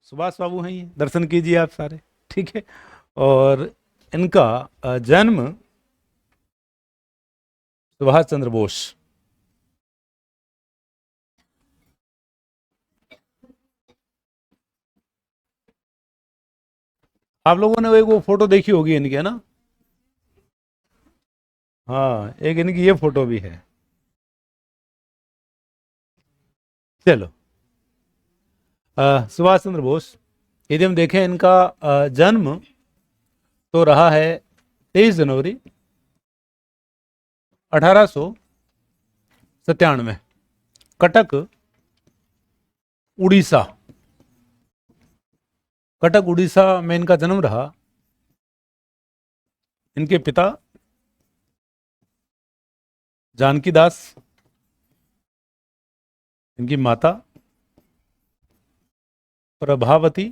सुभाष बाबू हैं, ये दर्शन कीजिए आप सारे। ठीक है। और इनका जन्म सुभाष चंद्र बोस। आप लोगों ने वो फोटो देखी होगी इनकी, है ना? हाँ, एक इनकी ये फोटो भी है। चलो, सुभाष चंद्र बोस, यदि हम देखें इनका जन्म तो रहा है 23 जनवरी 1897, कटक उड़ीसा। कटक उड़ीसा में इनका जन्म रहा। इनके पिता जानकी दास, इनकी माता प्रभावती,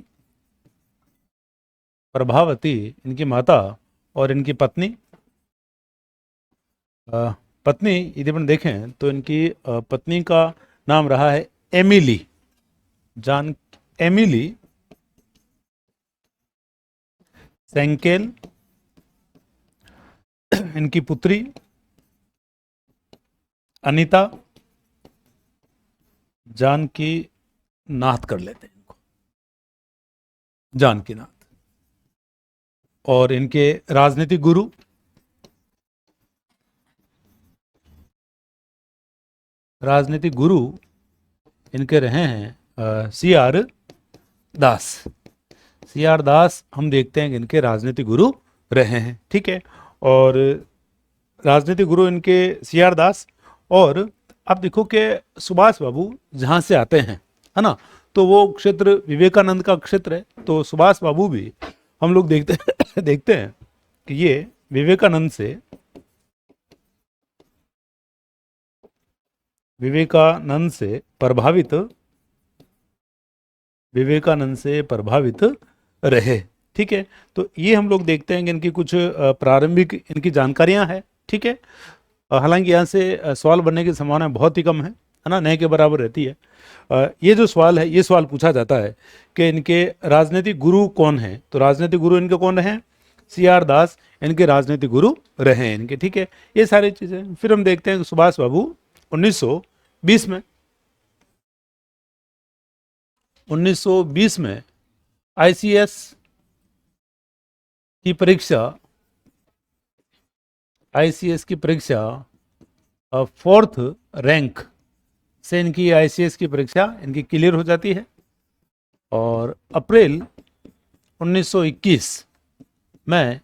इनकी माता, और इनकी पत्नी पत्नी यदि अपन देखें तो इनकी पत्नी का नाम रहा है एमिली, एमिली सेंकेल। इनकी पुत्री अनीता, जानकी नाथ कर लेते हैं इनको, जानकी नाथ। और इनके राजनीतिक गुरु इनके रहे हैं सी आर दास। सी आर दास हम देखते हैं कि इनके राजनीतिक गुरु रहे हैं। ठीक है। और राजनीतिक गुरु इनके सी आर दास। और आप देखो कि सुभाष बाबू जहाँ से आते हैं, है ना, तो वो क्षेत्र विवेकानंद का क्षेत्र है। तो सुभाष बाबू भी हम लोग देखते हैं कि ये विवेकानंद से प्रभावित रहे। ठीक है। तो ये हम लोग देखते हैं कि इनकी कुछ प्रारंभिक इनकी जानकारियां हैं। ठीक है। हालांकि यहाँ से सवाल बनने की संभावना बहुत ही कम है ना, नहीं के बराबर रहती है। ये जो सवाल है, ये सवाल पूछा जाता है कि इनके राजनीतिक गुरु कौन हैं। तो राजनीतिक गुरु इनके कौन रहे? सी आर दास इनके राजनीतिक गुरु रहे हैं इनके। ठीक है। ये सारी चीजें फिर हम देखते हैं कि सुभाष बाबू 1920 में आईसीएस की परीक्षा फोर्थ रैंक से इनकी आईसीएस की परीक्षा इनकी क्लियर हो जाती है। और अप्रैल 1921 में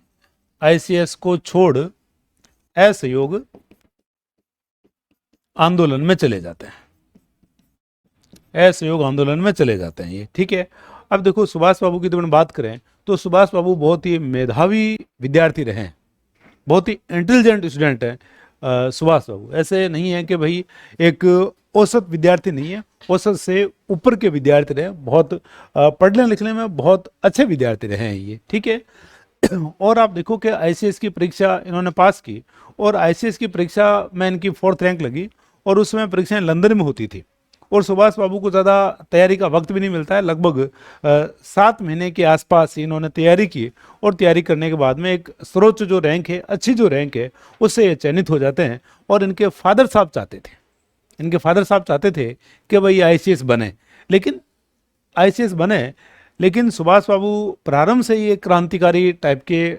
आईसीएस को छोड़ असहयोग आंदोलन में चले जाते हैं। असहयोग आंदोलन में चले जाते हैं ये। ठीक है। अब देखो, सुभाष बाबू की तो बात करें तो सुभाष बाबू बहुत ही मेधावी विद्यार्थी रहे हैं, बहुत ही इंटेलिजेंट स्टूडेंट है सुभाष बाबू। ऐसे नहीं है कि भाई एक औसत विद्यार्थी नहीं है, औसत से ऊपर के विद्यार्थी रहे, बहुत पढ़ने लिखने में बहुत अच्छे विद्यार्थी रहे हैं ये। ठीक है। और आप देखो कि आईसीएस की परीक्षा इन्होंने पास की, और आईसीएस की परीक्षा में इनकी फोर्थ रैंक लगी, और उस समय परीक्षाएं लंदन में होती थी। और सुभाष बाबू को ज़्यादा तैयारी का वक्त भी नहीं मिलता है, लगभग 7 महीने के आसपास ही इन्होंने तैयारी की। और तैयारी करने के बाद में एक सर्वोच्च जो रैंक है, अच्छी जो रैंक है, उससे ये चयनित हो जाते हैं। और इनके फादर साहब चाहते थे कि भाई आईसीएस बने, लेकिन सुभाष बाबू प्रारंभ से ही एक क्रांतिकारी टाइप के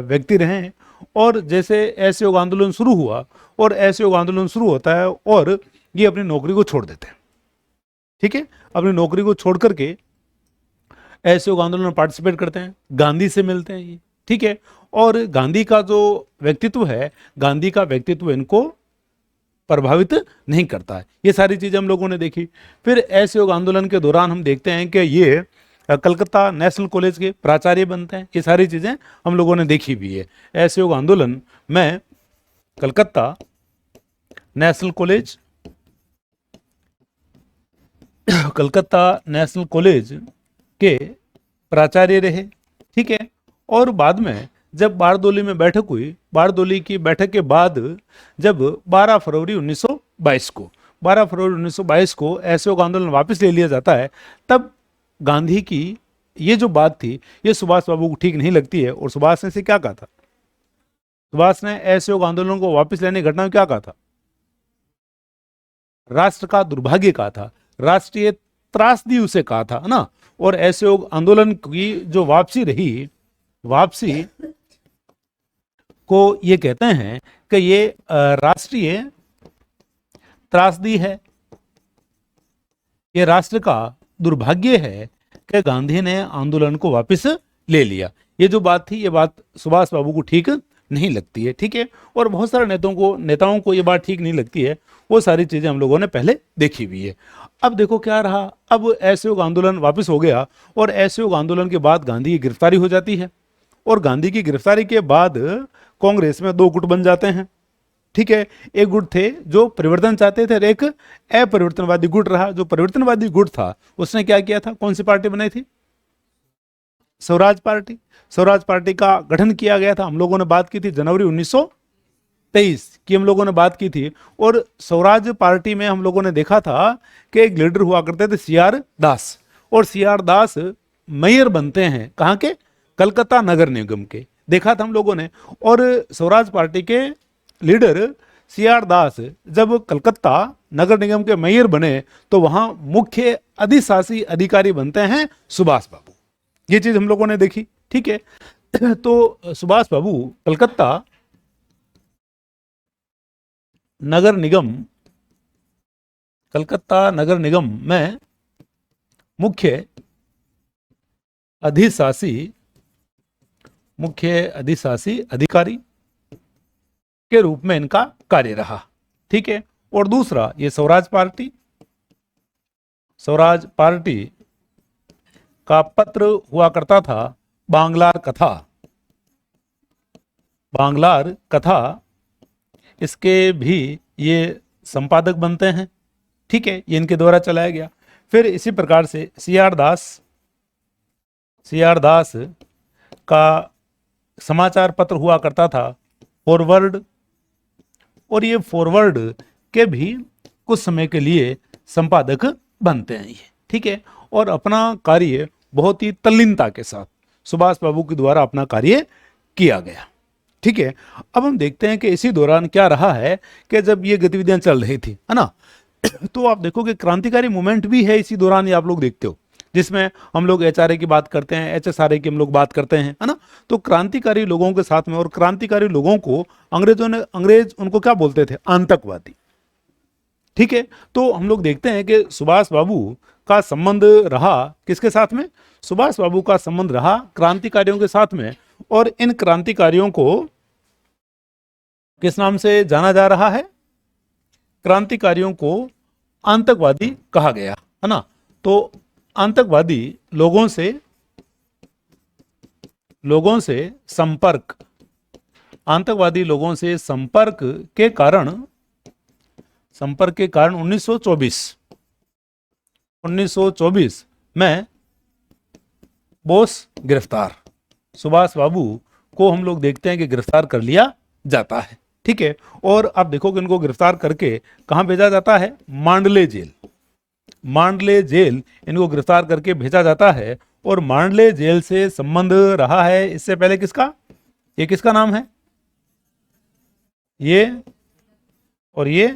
व्यक्ति रहे हैं। और जैसे असहयोग आंदोलन शुरू हुआ, और असहयोग आंदोलन शुरू होता है, और ये अपनी नौकरी को छोड़ देते हैं। ठीक है। अपनी नौकरी को छोड़ करके असहयोग आंदोलन में पार्टिसिपेट करते हैं, गांधी से मिलते हैं ये। ठीक है। और गांधी का जो व्यक्तित्व है, गांधी का व्यक्तित्व इनको प्रभावित नहीं करता है। ये सारी चीजें हम लोगों ने देखी। फिर असहयोग आंदोलन के दौरान हम देखते हैं कि ये कलकत्ता नेशनल कॉलेज के प्राचार्य बनते हैं। ये सारी चीजें हम लोगों ने देखी भी है। असहयोग आंदोलन में कलकत्ता नेशनल कॉलेज के प्राचार्य रहे। ठीक है। और बाद में जब बारदोली में बैठक हुई, बारदोली की बैठक के बाद जब 12 फरवरी 1922 को असहयोग आंदोलन वापस ले लिया जाता है, तब गांधी की ये जो बात थी ये सुभाष बाबू को ठीक नहीं लगती है, और सुभाष ने से क्या कहा था? सुभाष ने असहयोग आंदोलन को वापस लेने की घटना में क्या कहा था? राष्ट्र का दुर्भाग्य कहा था, राष्ट्रीय त्रासदी उसे कहा था, है ना। और असहयोग आंदोलन की जो वापसी रही, वापसी को ये कहते हैं कि ये राष्ट्रीय त्रासदी है, ये राष्ट्र का दुर्भाग्य है कि गांधी ने आंदोलन को वापस ले लिया। ये जो बात थी, ये बात सुभाष बाबू को ठीक नहीं लगती है, ठीक है। और बहुत सारे नेताओं को ये बात ठीक नहीं लगती है। वो सारी चीजें हम लोगों ने पहले देखी हुई है। अब देखो क्या रहा, अब असहयोग आंदोलन वापस हो गया, और असहयोग आंदोलन के बाद गांधी की गिरफ्तारी हो जाती है, और गांधी की गिरफ्तारी के बाद कांग्रेस में दो गुट बन जाते हैं, ठीक है। एक गुट थे जो परिवर्तन चाहते थे, और एक अपरिवर्तनवादी गुट रहा। जो परिवर्तनवादी गुट था उसने क्या किया था, कौन सी पार्टी बनाई थी? स्वराज पार्टी। स्वराज पार्टी का गठन किया गया था। हम लोगों ने बात की थी जनवरी 1923 की, हम लोगों ने बात की थी। और स्वराज पार्टी में हम लोगों ने देखा था कि एक लीडर हुआ करते थे CR दास, और CR दास मेयर बनते हैं कहाँ के? कलकत्ता नगर निगम के, देखा था हम लोगों ने। और स्वराज पार्टी के लीडर CR दास जब कलकत्ता नगर निगम के मेयर बने तो वहां मुख्य अधिशासी अधिकारी बनते हैं सुभाष बाबू। ये चीज हम लोगों ने देखी, ठीक है। तो सुभाष बाबू कलकत्ता नगर निगम में मुख्य अधिशासी अधिकारी के रूप में इनका कार्य रहा, ठीक है। और दूसरा ये स्वराज पार्टी का पत्र हुआ करता था बांग्लार कथा, इसके भी ये संपादक बनते हैं, ठीक है। ये इनके द्वारा चलाया गया। फिर इसी प्रकार से CR दास का समाचार पत्र हुआ करता था फॉरवर्ड, और ये फॉरवर्ड के भी कुछ समय के लिए संपादक बनते हैं ये, ठीक है। और अपना कार्य बहुत ही तल्लीनता के साथ सुभाष बाबू के द्वारा अपना कार्य किया गया, ठीक है। अब हम देखते हैं कि इसी दौरान क्या रहा है कि जब ये गतिविधियां चल रही थी, है ना, तो आप देखो कि क्रांतिकारी मूवमेंट भी है इसी दौरान, ये आप लोग देखते हो, जिसमें हम लोग HRA की बात करते हैं, HSRA की हम लोग बात करते हैं, है ना। तो क्रांतिकारी लोगों के साथ में, और क्रांतिकारी लोगों को अंग्रेज उनको क्या बोलते थे? आतंकवादी, ठीक है। तो हम लोग देखते हैं कि सुभाष बाबू का संबंध रहा किसके साथ में? सुभाष बाबू का संबंध रहा क्रांतिकारियों के साथ में। और इन क्रांतिकारियों को किस नाम से जाना जा रहा है? क्रांतिकारियों को आतंकवादी कहा गया, है ना। तो आतंकवादी लोगों से संपर्क के कारण 1924 में बोस गिरफ्तार, सुभाष बाबू को हम लोग देखते हैं कि गिरफ्तार कर लिया जाता है, ठीक है। और आप देखो कि इनको गिरफ्तार करके कहां भेजा जाता है? मांडले जेल इनको गिरफ्तार करके भेजा जाता है। और मांडले जेल से संबंध रहा है इससे पहले किसका? ये किसका नाम है? ये और ये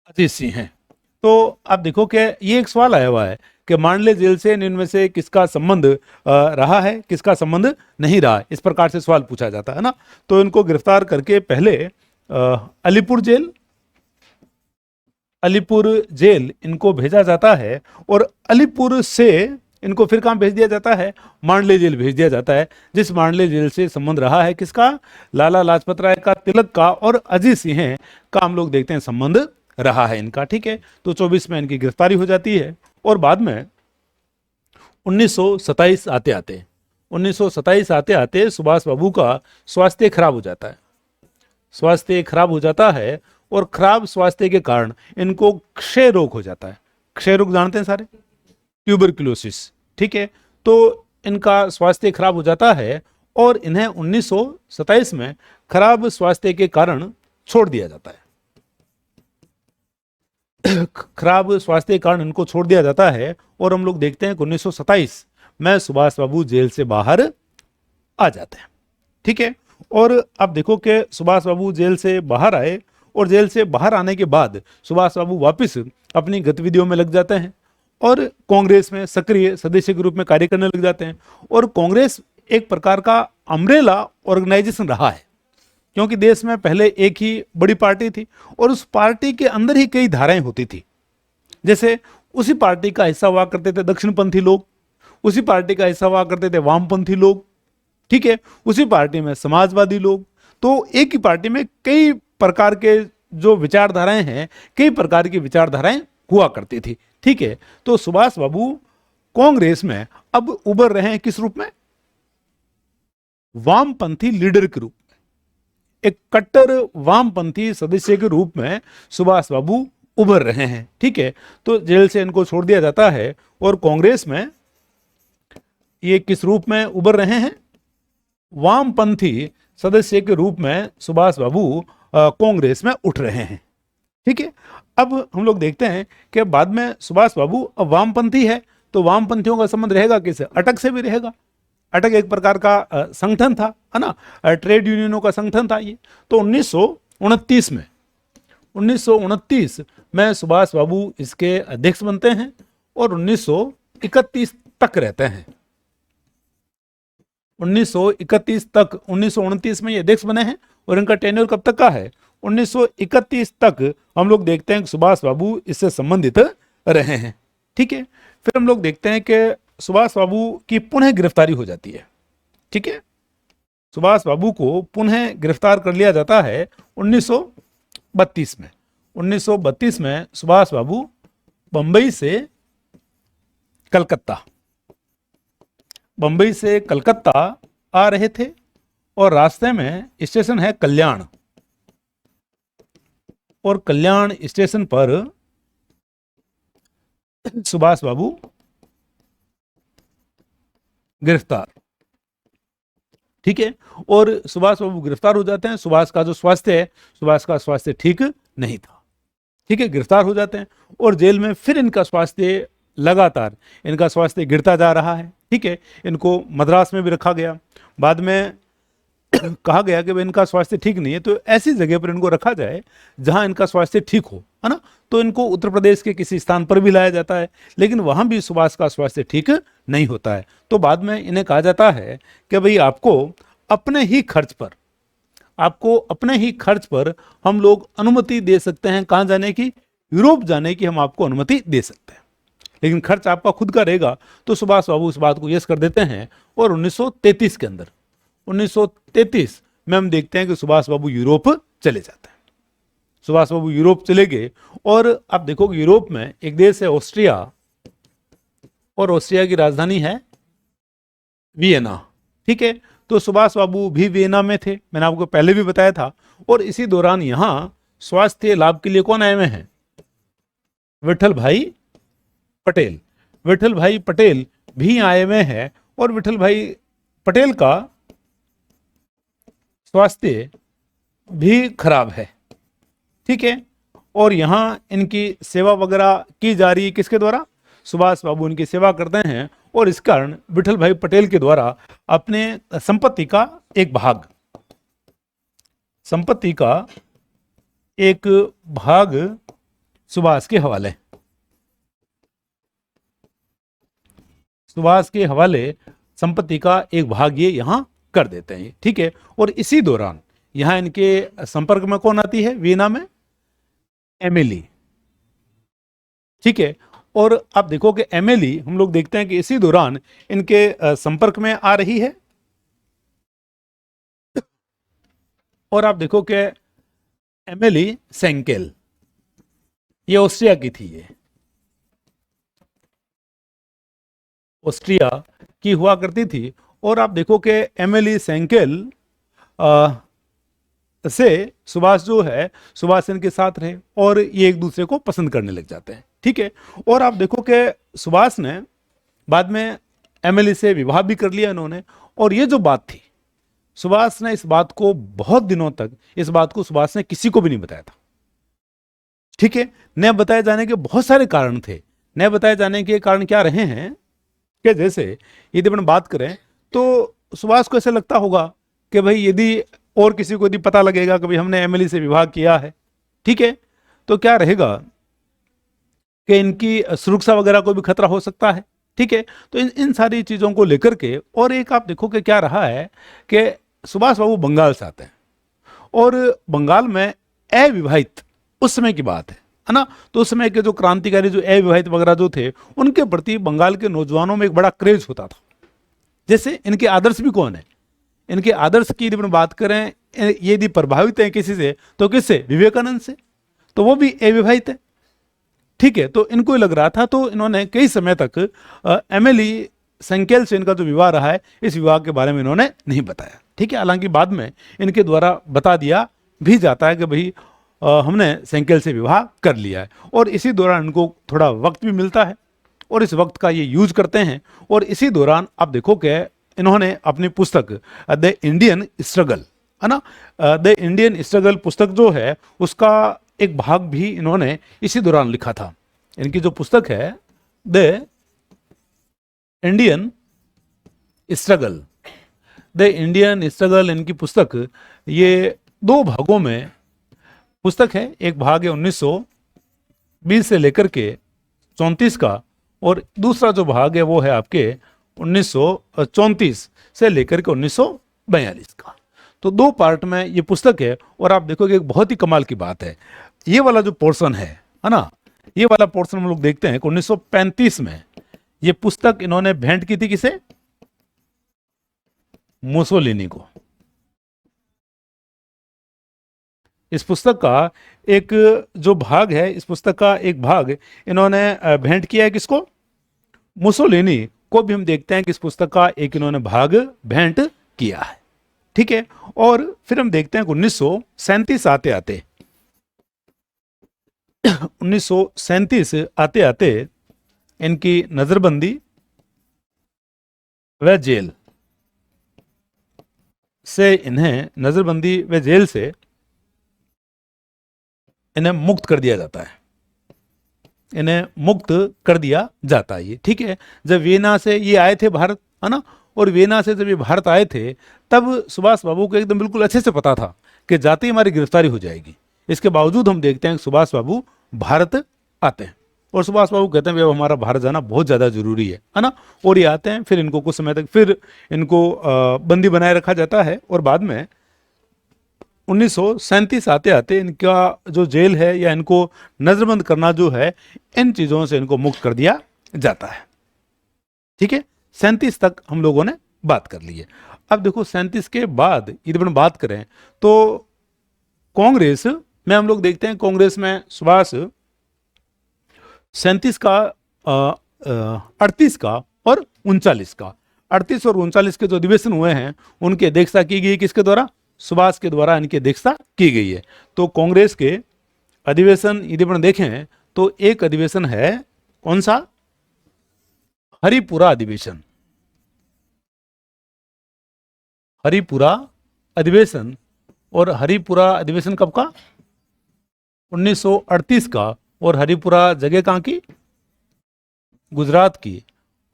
अजीत सिंह हैं। तो आप देखो कि ये एक सवाल आया हुआ है कि मांडले जेल से इनमें से किसका संबंध रहा है, किसका संबंध नहीं रहा, इस प्रकार से सवाल पूछा जाता है ना। तो इनको गिरफ्तार करके पहले अलीपुर जेल इनको भेजा जाता है, और अलीपुर से इनको फिर कहां भेज दिया जाता है? मांडले जेल भेज दिया जाता है, जिस मांडले जेल से संबंध रहा है किसका? लाला लाजपत राय का, तिलक का और अजीत सिंह का हम लोग देखते हैं संबंध रहा है इनका, ठीक है। तो 24 में इनकी गिरफ्तारी हो जाती है। और बाद में 1927 आते आते सुभाष बाबू का स्वास्थ्य खराब हो जाता है, और खराब स्वास्थ्य के कारण इनको क्षय रोग हो जाता है। क्षय रोग जानते हैं सारे? ट्यूबरक्लोसिस, ठीक है। तो इनका स्वास्थ्य खराब हो जाता है, और इन्हें 1927 में खराब स्वास्थ्य के कारण छोड़ दिया जाता है। खराब स्वास्थ्य के कारण इनको छोड़ दिया जाता है और हम लोग देखते हैं कि 1927 में सुभाष बाबू जेल से बाहर आ जाते हैं। ठीक है, और अब देखो कि सुभाष बाबू जेल से बाहर आए और जेल से बाहर आने के बाद सुभाष बाबू वापस अपनी गतिविधियों में लग जाते हैं और कांग्रेस में सक्रिय सदस्य के रूप में कार्य करने लग जाते हैं। और कांग्रेस एक प्रकार का अम्ब्रेला ऑर्गेनाइजेशन रहा है, क्योंकि देश में पहले एक ही बड़ी पार्टी थी और उस पार्टी के अंदर ही कई धाराएं होती थी। जैसे उसी पार्टी का हिस्सा हुआ करते थे दक्षिणपंथी लोग, उसी पार्टी का हिस्सा हुआ करते थे वामपंथी लोग, ठीक है, उसी पार्टी में समाजवादी लोग। तो एक ही पार्टी में कई प्रकार के जो विचारधाराएं हैं, कई प्रकार की विचारधाराएं हुआ करती थी। ठीक है, तो सुभाष बाबू कांग्रेस में अब उभर रहे हैं किस रूप में? वामपंथी लीडर के रूप में, एक कट्टर वामपंथी सदस्य के रूप में सुभाष बाबू उभर रहे हैं। ठीक है, तो जेल से इनको छोड़ दिया जाता है और कांग्रेस में ये किस रूप में उभर रहे हैं? वामपंथी सदस्य के रूप में सुभाष बाबू कांग्रेस में उठ रहे हैं। ठीक है, अब हम लोग देखते हैं कि बाद में सुभाष बाबू अब वामपंथी है, तो वामपंथियों का संबंध रहेगा किससे? अटक से भी रहेगा। अटक एक प्रकार का संगठन था, है ना, ट्रेड यूनियनों का संगठन था ये। तो 1929 में सुभाष बाबू इसके अध्यक्ष बनते हैं और 1931 तक रहते हैं। 1931 तक, 1929 में ये अध्यक्ष बने हैं और इनका टेन्योर कब तक का है? 1931 तक हम लोग देखते हैं कि सुभाष बाबू इससे संबंधित रहे हैं। ठीक है, फिर हम लोग देखते हैं कि सुभाष बाबू की पुनः गिरफ्तारी हो जाती है। ठीक है, सुभाष बाबू को पुनः गिरफ्तार कर लिया जाता है 1932 में। 1932 में सुभाष बाबू बंबई से कलकत्ता आ रहे थे और रास्ते में स्टेशन है कल्याण, और कल्याण स्टेशन पर सुभाष बाबू गिरफ्तार। ठीक है, और सुभाष बाबू गिरफ्तार हो जाते हैं। सुभाष का जो स्वास्थ्य है, सुभाष का स्वास्थ्य ठीक नहीं था। ठीक है, गिरफ्तार हो जाते हैं और जेल में फिर इनका स्वास्थ्य लगातार, इनका स्वास्थ्य गिरता जा रहा है। ठीक है, इनको मद्रास में भी रखा गया। बाद में कहा गया कि भाई इनका स्वास्थ्य ठीक नहीं है, तो ऐसी जगह पर इनको रखा जाए जहां इनका स्वास्थ्य ठीक हो, है ना। तो इनको उत्तर प्रदेश के किसी स्थान पर भी लाया जाता है, लेकिन वहां भी सुभाष का स्वास्थ्य ठीक नहीं होता है। तो बाद में इन्हें कहा जाता है कि भाई आपको अपने ही खर्च पर हम लोग अनुमति दे सकते हैं। कहाँ जाने की? यूरोप जाने की हम आपको अनुमति दे सकते हैं, लेकिन खर्च आपका खुद का रहेगा। तो सुभाष बाबू इस बात को यस कर देते हैं और 1933 के अंदर, 1933 में हम देखते हैं कि सुभाष बाबू यूरोप चले जाते हैं। सुभाष बाबू यूरोप चले गए और आप देखो कि यूरोप में एक देश है ऑस्ट्रिया, और ऑस्ट्रिया की राजधानी है वियना। ठीक है, तो सुभाष बाबू भी वियना में थे, मैंने आपको पहले भी बताया था। और इसी दौरान यहां स्वास्थ्य लाभ के लिए कौन आए हुए हैं? विठल भाई पटेल भी आए हुए हैं, और विठल भाई पटेल का स्वास्थ्य भी खराब है। ठीक है, और यहां इनकी सेवा वगैरह की जा रही है किसके द्वारा? सुभाष बाबू इनकी सेवा करते हैं और इस कारण विठल भाई पटेल के द्वारा अपने संपत्ति का एक भाग सुभाष के हवाले संपत्ति का एक भाग ये यहां कर देते हैं। ठीक है, और इसी दौरान यहां इनके संपर्क में कौन आती है? वियना में एमिली। ठीक है, और आप देखो कि एमिली, हम लोग देखते हैं कि इसी दौरान इनके संपर्क में आ रही है। और आप देखो कि एमिली सेंकेल, ये ऑस्ट्रिया की थी, ये ऑस्ट्रिया की हुआ करती थी। और आप देखो कि एमिली सेंकेल से सुभाष जो है, सुभाष इनके साथ रहे और ये एक दूसरे को पसंद करने लग जाते हैं। ठीक है, और आप देखो कि सुभाष ने बाद में एमिली से विवाह भी कर लिया इन्होंने। और ये जो बात थी, सुभाष ने इस बात को बहुत दिनों तक, इस बात को सुभाष ने किसी को भी नहीं बताया था। ठीक है, न बताए जाने के बहुत सारे कारण थे। न बताए जाने के कारण क्या रहे हैं कि जैसे यदि अपन बात करें तो सुभाष को ऐसा लगता होगा कि भाई यदि और किसी को यदि पता लगेगा कि भाई हमने एमएलई से विवाह किया है, ठीक है, तो क्या रहेगा कि इनकी सुरक्षा वगैरह को भी खतरा हो सकता है। ठीक है, तो इन सारी चीज़ों को लेकर के, और एक आप देखो कि क्या रहा है कि सुभाष बाबू बंगाल से आते हैं और बंगाल में अविवाहित, उस समय की बात है ना, तो उस समय के जो क्रांतिकारी जो अविवाहित वगैरह जो थे उनके प्रति बंगाल के नौजवानों में एक बड़ा क्रेज होता था। जैसे इनके आदर्श भी कौन है, इनके आदर्श की यदि हम बात करें, ये यदि प्रभावित हैं किसी से तो किससे, विवेकानंद से, तो वो भी अविवाहित है। ठीक है, तो इनको लग रहा था, तो इन्होंने कई समय तक एमएलई संकेल से इनका जो विवाह रहा है इस विवाह के बारे में इन्होंने नहीं बताया। ठीक है, हालांकि बाद में इनके द्वारा बता दिया भी जाता है कि भाई हमने संकेल से विवाह कर लिया है, और इसी दौरान इनको थोड़ा वक्त भी मिलता है और इस वक्त का ये यूज करते हैं। और इसी दौरान आप देखो कि इन्होंने अपनी पुस्तक द इंडियन स्ट्रगल, है ना, द इंडियन स्ट्रगल पुस्तक जो है उसका एक भाग भी इन्होंने इसी दौरान लिखा था। इनकी जो पुस्तक है the Indian struggle, the Indian struggle, इनकी पुस्तक ये दो भागों में पुस्तक है। एक भाग है 1920 से लेकर के 34 का, और दूसरा जो भाग है वो है आपके 1934 से लेकर के 1942 का। तो दो पार्ट में ये पुस्तक है। और आप देखोगे एक बहुत ही कमाल की बात है, ये वाला जो पोर्शन है ना, ये वाला पोर्शन हम लोग देखते हैं कि 1935 में ये पुस्तक इन्होंने भेंट की थी किसे, मुसोलिनी को। इस पुस्तक का एक जो भाग है, इस पुस्तक का एक भाग इन्होंने भेंट किया है किसको, मुसोलिनी को भी हम देखते हैं कि इस पुस्तक का एक इन्होंने भाग भेंट किया है। ठीक है, और फिर हम देखते हैं कि 1937 आते आते 1937 आते आते इनकी नजरबंदी व जेल से, इन्हें नजरबंदी व जेल से इन्हें मुक्त कर दिया जाता है, इन्हें मुक्त कर दिया जाता है ये। ठीक है, जब वियना से ये आए थे भारत, है ना, और वियना से जब ये भारत आए थे तब सुभाष बाबू को एकदम बिल्कुल अच्छे से पता था कि जाते ही हमारी गिरफ्तारी हो जाएगी। इसके बावजूद हम देखते हैं कि सुभाष बाबू भारत आते हैं, और सुभाष बाबू कहते हैं भाई अब हमारा भारत जाना बहुत ज़्यादा जरूरी है ना, और ये आते हैं। फिर इनको कुछ समय तक फिर इनको बंदी बनाए रखा जाता है, और बाद में 1937 आते आते इनका जो जेल है या इनको नजरबंद करना जो है, इन चीज़ों से इनको मुक्त कर दिया जाता है। ठीक है, 37 तक हम लोगों ने बात कर ली है। अब देखो 37 के बाद यदि हम बात करें तो कांग्रेस में हम लोग देखते हैं, कांग्रेस में सुभाष 37 का 38 का और 39 का, 38 और 39 के जो अधिवेशन हुए हैं उनकी अध्यक्षता की गई किसके द्वारा, सुभाष के द्वारा इनकी अध्यक्षता की गई है। तो कांग्रेस के अधिवेशन यदि अपन देखें तो एक अधिवेशन है कौन सा, हरिपुरा अधिवेशन, हरिपुरा अधिवेशन। और हरिपुरा अधिवेशन कब का, 1938 का, और हरिपुरा जगह कहाँ की, गुजरात की।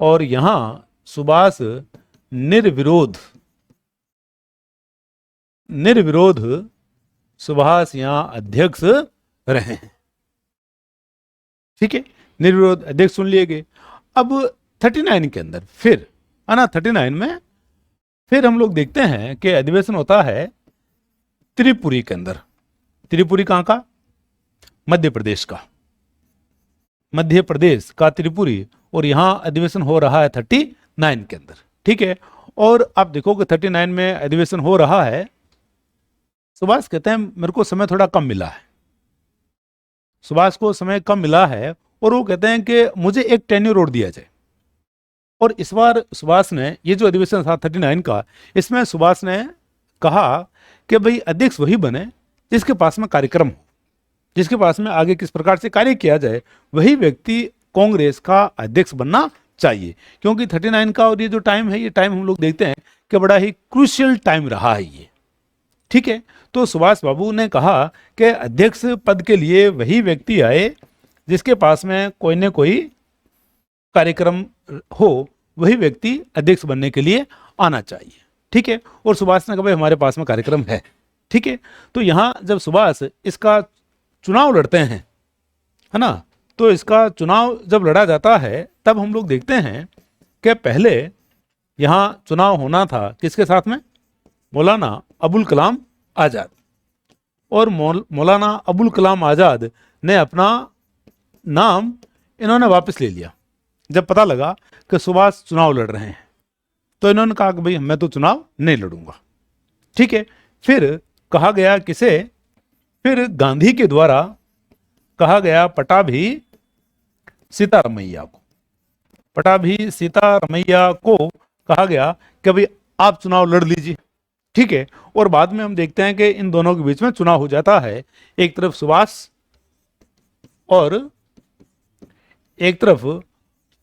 और यहां सुभाष निर्विरोध सुभाष यहां अध्यक्ष रहे हैं। ठीक है, निर्विरोध अध्यक्ष सुन लिए गए। अब 39 के अंदर फिर, है ना, 39 में फिर हम लोग देखते हैं कि अधिवेशन होता है त्रिपुरी के अंदर। त्रिपुरी कहाँ का, मध्य प्रदेश का, मध्य प्रदेश का त्रिपुरी। और यहां अधिवेशन हो रहा है 39 के अंदर। ठीक है, और आप देखो कि 39 में अधिवेशन हो रहा है। सुभाष कहते हैं मेरे को समय थोड़ा कम मिला है, सुभाष को समय कम मिला है, और वो कहते हैं कि मुझे एक टेन्योर और दिया जाए। और इस बार सुभाष ने, ये जो अधिवेशन था 39 का, इसमें सुभाष ने कहा कि भाई अध्यक्ष वही बने जिसके पास में कार्यक्रम हो, जिसके पास में आगे किस प्रकार से कार्य किया जाए, वही व्यक्ति कांग्रेस का अध्यक्ष बनना चाहिए। क्योंकि 39 का और ये जो टाइम है, ये टाइम हम लोग देखते हैं कि बड़ा ही क्रूशियल टाइम रहा है ये। ठीक है। तो सुभाष बाबू ने कहा कि अध्यक्ष पद के लिए वही व्यक्ति आए जिसके पास में कोई न कोई कार्यक्रम हो, वही व्यक्ति अध्यक्ष बनने के लिए आना चाहिए। ठीक है। और सुभाष ने कहा भाई हमारे पास में कार्यक्रम है। ठीक है। तो यहाँ जब सुभाष इसका चुनाव लड़ते हैं, है ना, तो इसका चुनाव जब लड़ा जाता है तब हम लोग देखते हैं कि पहले यहाँ चुनाव होना था किसके साथ में, मौलाना अबुल कलाम आज़ाद। और मौलाना अबुल कलाम आज़ाद ने अपना नाम इन्होंने वापस ले लिया। जब पता लगा कि सुभाष चुनाव लड़ रहे हैं तो इन्होंने कहा कि भाई मैं तो चुनाव नहीं लड़ूंगा। ठीक है। फिर कहा गया किसे, फिर गांधी के द्वारा कहा गया पटाभी सीतारमैया को, पटाभी सीतारमैया को कहा गया कि भाई आप चुनाव लड़ लीजिए। ठीक है। और बाद में हम देखते हैं कि इन दोनों के बीच में चुनाव हो जाता है, एक तरफ सुभाष और एक तरफ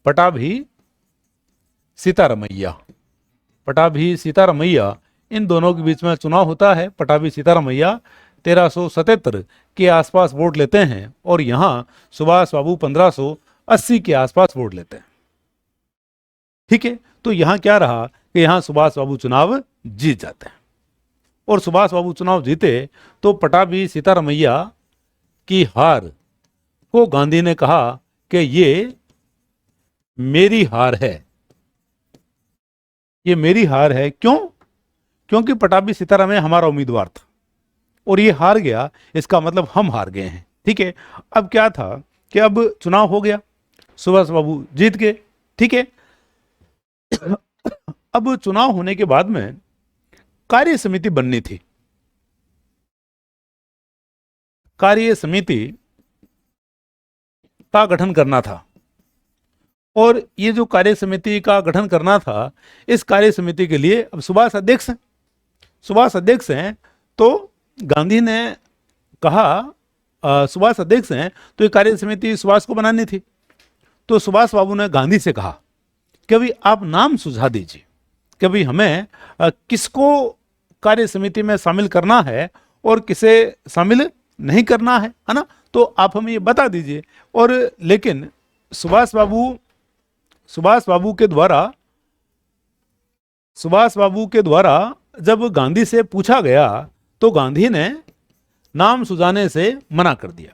पटाभी सीतारमैया। पटाभी सीतारमैया, इन दोनों के बीच में चुनाव होता है। पटाभी सीतारमैया 1377 के आसपास वोट लेते हैं और यहाँ सुभाष बाबू 1580 के आसपास वोट लेते हैं। ठीक है। तो यहाँ क्या रहा कि यहाँ सुभाष बाबू चुनाव जीत जाते हैं। और सुभाष बाबू चुनाव जीते तो पटाभी सीतारमैया की हार को गांधी ने कहा कि ये मेरी हार है, ये मेरी हार है। क्यों? क्योंकि पटाभी सीतारमैया हमारा उम्मीदवार था और ये हार गया, इसका मतलब हम हार गए हैं। ठीक है। अब क्या था कि अब चुनाव हो गया, सुभाष बाबू जीत गए। ठीक है। अब चुनाव होने के बाद में कार्य समिति बननी थी। कार्य समिति का गठन करना था और ये जो कार्य समिति का गठन करना था, इस कार्य समिति के लिए अब सुभाष अध्यक्ष हैं। सुभाष अध्यक्ष हैं तो गांधी ने कहा सुभाष अध्यक्ष हैं तो ये कार्य समिति सुभाष को बनानी थी। तो सुभाष बाबू ने गांधी से कहा कि भाई आप नाम सुझा दीजिए कि भाई हमें किसको कार्य समिति में शामिल करना है और किसे शामिल नहीं करना है ना, तो आप हमें ये बता दीजिए। और लेकिन सुभाष बाबू के द्वारा जब गांधी से पूछा गया तो गांधी ने नाम सुझाने से मना कर दिया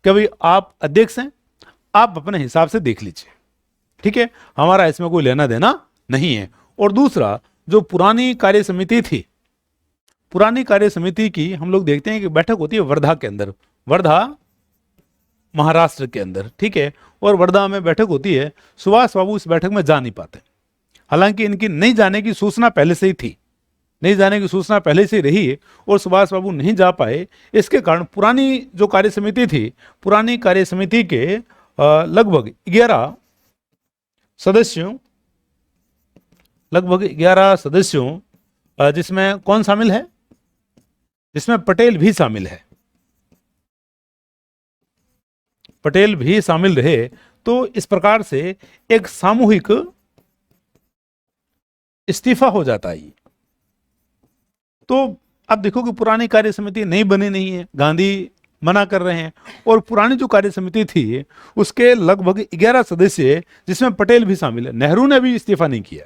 कि भाई आप अध्यक्ष हैं, आप अपने हिसाब से देख लीजिए। ठीक है। हमारा इसमें कोई लेना देना नहीं है। और दूसरा, जो पुरानी कार्य समिति थी, पुरानी कार्य समिति की हम लोग देखते हैं कि बैठक होती है वर्धा के अंदर, वर्धा महाराष्ट्र के अंदर। ठीक है। और वर्धा में बैठक होती है। सुभाष बाबू इस बैठक में जा नहीं पाते, हालांकि इनकी नहीं जाने की सूचना पहले से ही थी, नहीं जाने की सूचना पहले से ही रही और सुभाष बाबू नहीं जा पाए। इसके कारण पुरानी जो कार्य समिति थी, पुरानी कार्य समिति के लगभग 11 सदस्यों जिसमें कौन शामिल है, जिसमें पटेल भी शामिल है, पटेल भी शामिल रहे। तो इस प्रकार से एक सामूहिक इस्तीफा हो जाता है। तो अब देखो कि पुरानी कार्य समिति नहीं बनी नहीं है, गांधी मना कर रहे हैं। और पुरानी जो कार्य समिति थी उसके लगभग 11 सदस्य जिसमें पटेल भी शामिल है। नेहरू ने भी इस्तीफा नहीं किया,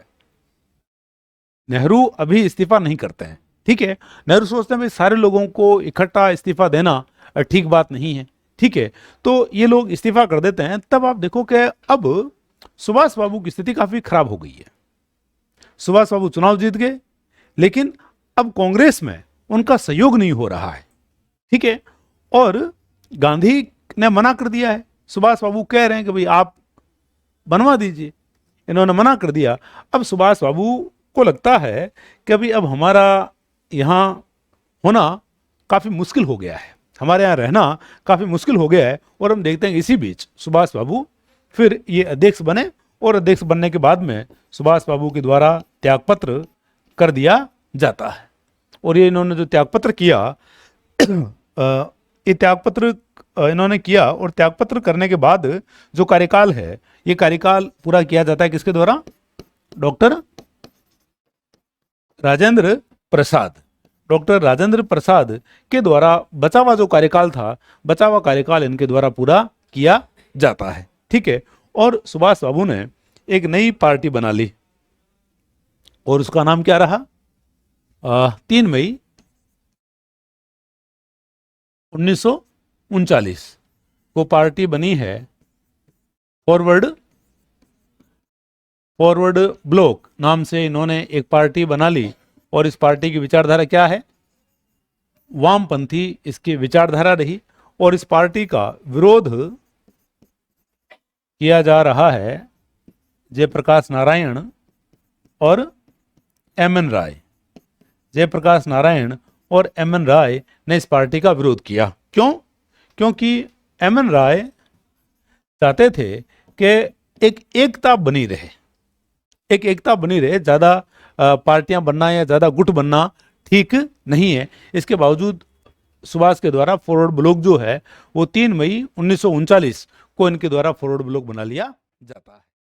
नेहरू अभी इस्तीफा नहीं करते हैं। ठीक है। नेहरू सोचते हैं भाई सारे लोगों को इकट्ठा इस्तीफा देना ठीक बात नहीं है। ठीक है। तो ये लोग इस्तीफा कर देते हैं। तब आप देखो कि अब सुभाष बाबू की स्थिति काफी खराब हो गई है। सुभाष बाबू चुनाव जीत गए लेकिन अब कांग्रेस में उनका सहयोग नहीं हो रहा है। ठीक है। और गांधी ने मना कर दिया है, सुभाष बाबू कह रहे हैं कि भाई आप बनवा दीजिए, इन्होंने मना कर दिया। अब सुभाष बाबू को लगता है कि अभी अब हमारा यहाँ होना काफ़ी मुश्किल हो गया है, हमारे यहाँ रहना काफ़ी मुश्किल हो गया है। और हम देखते हैं कि इसी बीच सुभाष बाबू फिर ये अध्यक्ष बने और अध्यक्ष बनने के बाद में सुभाष बाबू के द्वारा त्यागपत्र कर दिया जाता है। और ये इन्होंने जो त्यागपत्र किया ये त्यागपत्र इन्होंने किया और त्यागपत्र करने के बाद जो कार्यकाल है, ये कार्यकाल पूरा किया जाता है किसके द्वारा? डॉक्टर राजेंद्र प्रसाद। डॉक्टर राजेंद्र प्रसाद के द्वारा बचा हुआ जो कार्यकाल था, बचा हुआ कार्यकाल इनके द्वारा पूरा किया जाता है। ठीक है। और सुभाष बाबू ने एक नई पार्टी बना ली और उसका नाम क्या रहा? 3 मई 1939 को पार्टी बनी है फॉरवर्ड ब्लॉक नाम से इन्होंने एक पार्टी बना ली। और इस पार्टी की विचारधारा क्या है? वामपंथी इसकी विचारधारा रही। और इस पार्टी का विरोध किया जा रहा है जयप्रकाश नारायण और एम.एन. राय। जयप्रकाश नारायण और एम.एन. राय ने इस पार्टी का विरोध किया। क्यों? क्योंकि एम.एन. राय चाहते थे कि एक एकता बनी रहे, एक एकता बनी रहे। ज़्यादा पार्टियां बनना या ज़्यादा गुट बनना ठीक नहीं है। इसके बावजूद सुभाष के द्वारा फॉरवर्ड ब्लॉक जो है वो 3 मई 1939 को इनके द्वारा फॉरवर्ड ब्लॉक बना लिया जाता है।